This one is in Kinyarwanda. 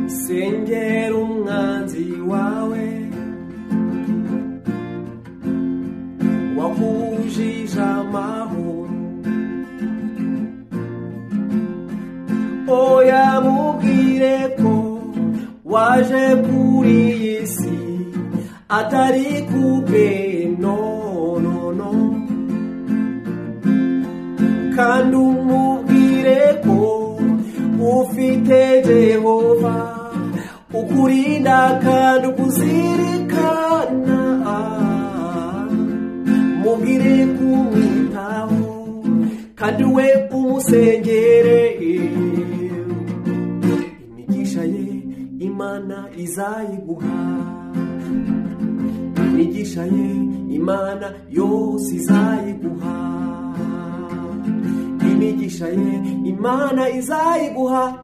sengera umwanzi wawe wakujije amahoro. Oya mubwire ko waje kuri iyi si atari kubwe, no no no. Kandi umubwire ko ufite Jehova ukurinda kandi ukuzirikana. Mubwire kumwitaho kandi we umusengere. Imigisha ye Imana izayiguha, imigisha ye Imana yose izayiguha, imigisha ye Imana izayiguha.